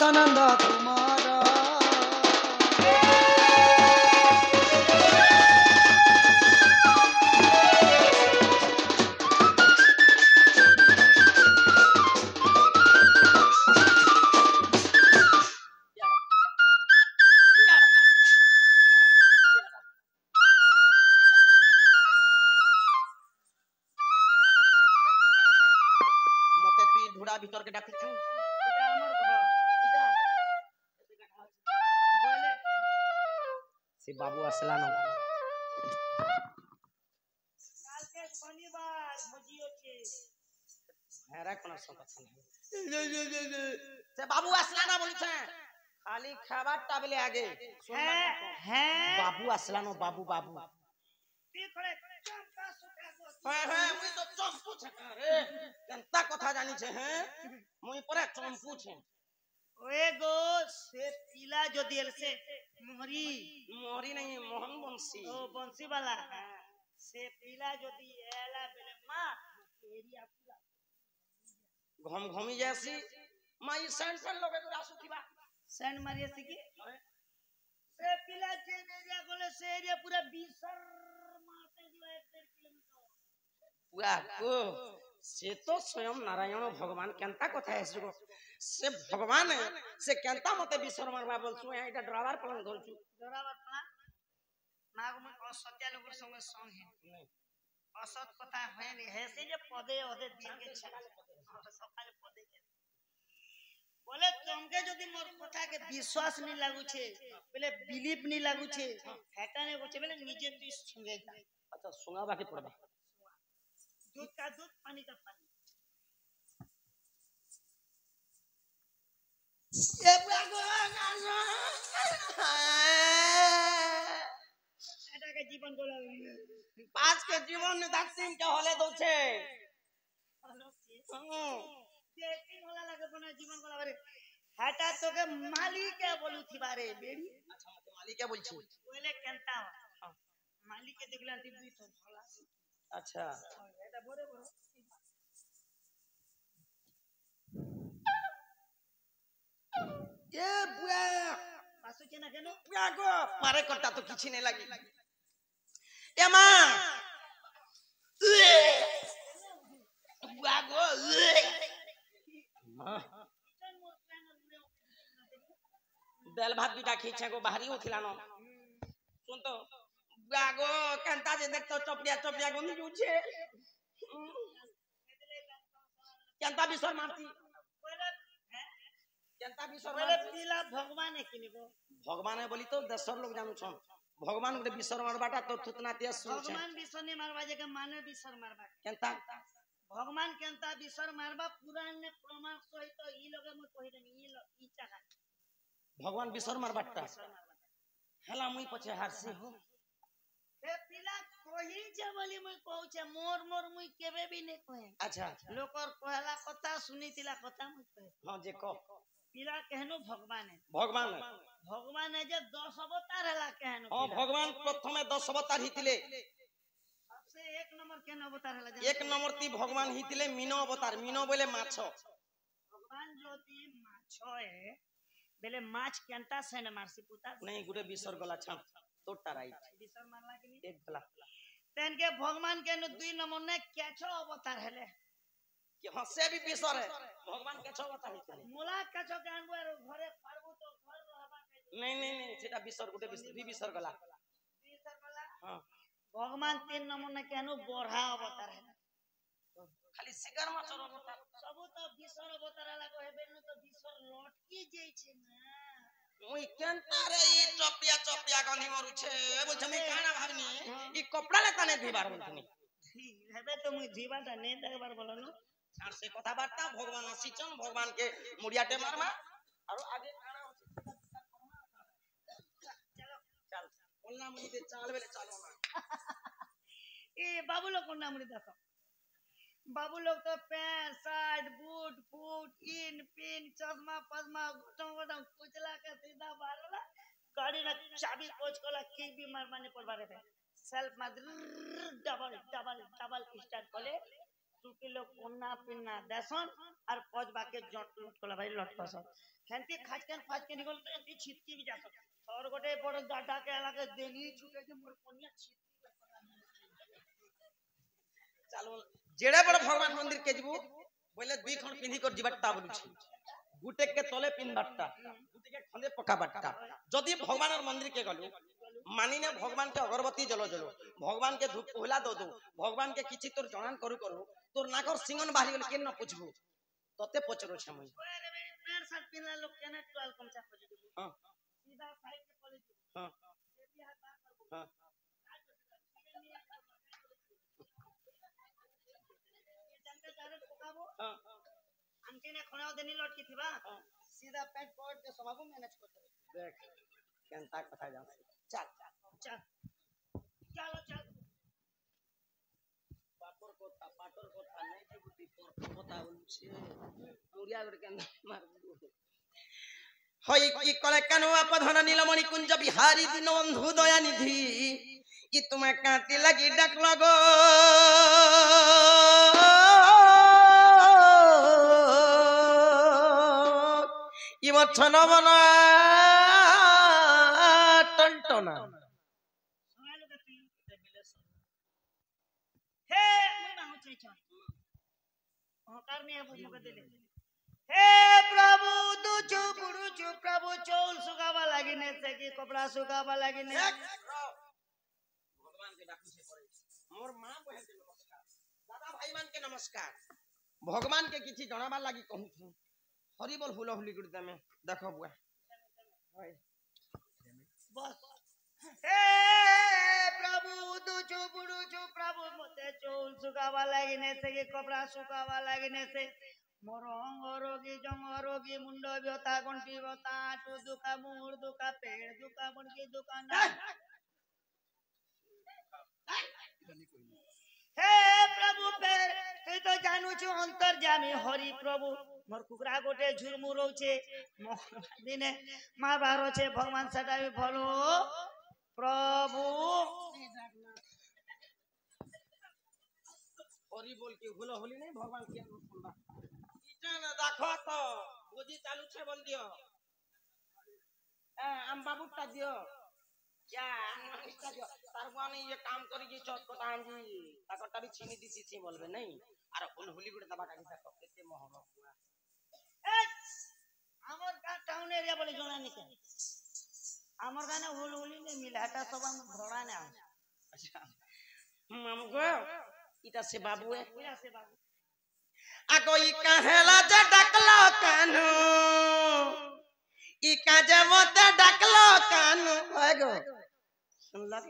सनंद तुम्हारा मते तुई ढुड़ा भीतर के डाकुछु এটা আমার ঘর এটা বলে से बाबू असला न কালকে শনিবার ভোজি আছে हेरा कोन सब কথা से बाबू असला ना बोली छे खाली खाবার टाबले आगे হ্যাঁ হ্যাঁ बाबू असला न बाबू बाबू তুই করে চম্পা সুখা গো हां मुई तो चंपू छे रे केनता कथा जानी छे हैं मुई परे चंपू छे ओए गो से पीला जो दिल से मोहरी मोरी नहीं मोहन बंसी ओ बंसी वाला से पीला जो दी एला बेले मां एरिया पूरा घम घमी जैसी माई सेंट पेन लगे तो आसुखीबा सैंड मारिए सिकी से पीला जे एरिया बोले से एरिया पूरा बीसर मारते दिवा 1.5 किलोमीटर पूरा को से तो स्वयं नारायण भगवान केनता कथा है से भगवान से केनता मते विश्वर मारबा बोलछु एटा ड्राइवर प्लान करछु जोरावर प्लान नाग में असत्य लोग संग संग है असत कथा है नहीं है से जे पदे ओदे दिन के सकाल पदे के बोले तुमके जदी मोर कथा के विश्वास नहीं लागू छे बोले बिलीफ नहीं लागू छे हेटा ने बोचे बोले निजे तू सुंगे अच्छा सुंगा बाकी पड़बा दूध का दूध पानी का पानी ए बागो एटा के जीवन गोला पांच के जीवन में 10 दिन के होले दो छे ये तीन होला लगे बना जीवन गोला बारे हेटा तो के मालिक के बोलू थी बारे बेड़ी अच्छा मते मालिक क्या बोलछु बोले केनता मालिक के देखला दी तो भला अच्छा এটা বড় বড় ए बुआ পাসু কেনা কেন बुआ को पारे करता तो किछि नहीं लगी ए मां बुआ को मां दाल भात बिटा खींचे को बाहरी उठिला न सुन तो बुआ को केनता जे देख तो चपड़िया गंदी जुछे केनता बिसर मारती केनता बिसर बोले मारती पीला भगवान है किनिबो भगवान है बोली तो दसर लोग जानू छन भगवान गुटे बिसर मारबाटा तो थुतना तेज सुन छे भगवान विसर ने मारबा जे के माने विसर मारबा केनता भगवान केनता विसर मारबा पुराण ने प्रमाण सहित ई लगे म कहि देनी ई चाहा भगवान बिसर मारबाटा हला मुई पछे हारसी हो ए पीला कोही जे बोली मुई कहू छे मोर मुई केबे भी ने कहे अच्छा लोकर कहला कथा सुनीतिला कथा मुई कहे हां जे को पीला कहनो भगवान है भगवान है जे 10 अवतार हला कहनो हां भगवान प्रथमे 10 अवतार हितिले सबसे एक नंबर केन अवतार हला एक नंबर ती भगवान हितिले मीनो अवतार मीनो बोले माछो भगवान ज्योति माछो है बेले माछ केनता से न मारसी पुता नहीं गुटे बिसर गला छन तोटा राइट विसर मारला कि नहीं एक गला तेन के भगवान के न 2 नंबर ने केछो अवतार हले कि हसे भी बिसर है भगवान केछो अवतार हितिले मोला केछो कानबो घरे पारबो तो घर रहबा के नहीं सेटा बिसर गुटे बिसर गला विसर वाला हां भगवान 3 नंबर ने कहनो बोढ़ा अवतार है खाली सिगर माछर अवतार सब तो विसर अवतार हला कहबे न तो विसर लटकी जाय छे ना मुई केनता रे ई चपिया गंधी मरु छे बोलछ मी काना भाबनी ई कपड़ा लेता ने धीबार बोलथनी हेबे तो मुई जीवाटा नै देखबार बोलनो छाड़ से कथा बार्ता भगवान आसीचन भगवान के मुड़ियाटे मारबा और आगे काना होचे चलो चल बोलना मुई दे चाल बेले चलो ना ए बाबू लोग को नाम रे देखो बाबू लोग तो पैंट शर्ट बूट फूट इन पिन चश्मा पश्मा गोटम कुचला के सीधा बारला गाड़ी ना चाबी कोच कोला की भी मारने पर बारे थे सेल्फ में डबल स्टार्ट कोले तू के लोग कोना पिन्ना दसन আর পজ বাকে জট লট কলা ভাই লট কস হেনতি খাজকেন নিগল এতি ছিটকি বি যাস সর গোটে বড় ডাটাকে এলাকে দেলি ছুটে যে মোর কোনিয়া ছিটকি চালো जेड़े बड़ भगवान मंदिर के जीवु बोले दुई खंड पिंधी कर जीवाटा बोलुछि गुटे के तले पिनबाटा गुटे के खंडे पका बाटा जदी भगवान मंदिर के गलु मानिने भगवान के अगरबत्ती जलो जलो भगवान के धूप होला दो दो भगवान के किछि तोर जनान करू करू तोर नाकर सिंगन बाहरी गेल के न पुछबू तते पचरो छमई पैर शर्ट पिनला लोग केने टोल कमचा खोजि देबू हां सीधा साइड के कॉलेज हां बेबी हाथ बात करबू हां हां आंटी ने खणाव देनी लौट की थीबा सीधा पैंट पॉट के समाबू मैनेज कर दे देख केनता कथा जा चल चल चलो चल पाटर कोता नहीं के बुद्धि पर कोता बोलछे मुरिया गड केनता मार होई की कले कानुआ पधन नीलमणि कुंज बिहारी दिन बंधु दया निधि ई तुमे कांति लगी डक लगो ई मछन बना टंटना सुना लो कती हे मैं बाहु छै छ हकार ने अब मुक देले हे प्रभु तू चुपुरु चु प्रभु चौल सुगावा लागिने से की कपड़ा सुगावा लागिने भगवान के डाकू से पड़े मोर मां बहन के नमस्कार दादा भाई मान के नमस्कार भगवान के किछि जणाबा लागि कहू छु हरि बोल हुलो हुली गुड़ में देखो बुआ बस हे प्रभु तू चुपुरु चु प्रभु मते चौल सुगावा लागिने से की कपड़ा सुगावा लागिने से मोर अंग रोगी जंग रोगी मुंड व्यथा गंटी व्यथा आटू दुखा मुर दुखा पेड़ दुखा बनकी दुकान हे प्रभु पेड़ तू तो जानू छु अंतर्यामी हरि प्रभु मोर कुकरा गोटे झुरमुर होचे दिने मां बाहर छे भगवान सदा भी भलो प्रभु हरि बोल के हुलो हुली नहीं भगवान के सुनबा इटा ना देखो तो गोजी चालू छे बोल दियो हम बाबूटा दियो क्या हम दियो तारवानी ये काम करी जे चोट को तांजी ताकटा भी छीनी दिसी छी बोलबे नहीं अरे हुल हुली गुड़ दबा काटी सा केते मोहर हुआ हमर का टाउन एरिया बोले जोना निके हमर गाने हुल हुली ने मिलाटा सब हम घोड़ा ने अच्छा हमको इटा से बाबू है पूरा से बाबू आगो ई कहेला जे डकलो कानू ई काजे मते डकलो कानू आगो सुन ल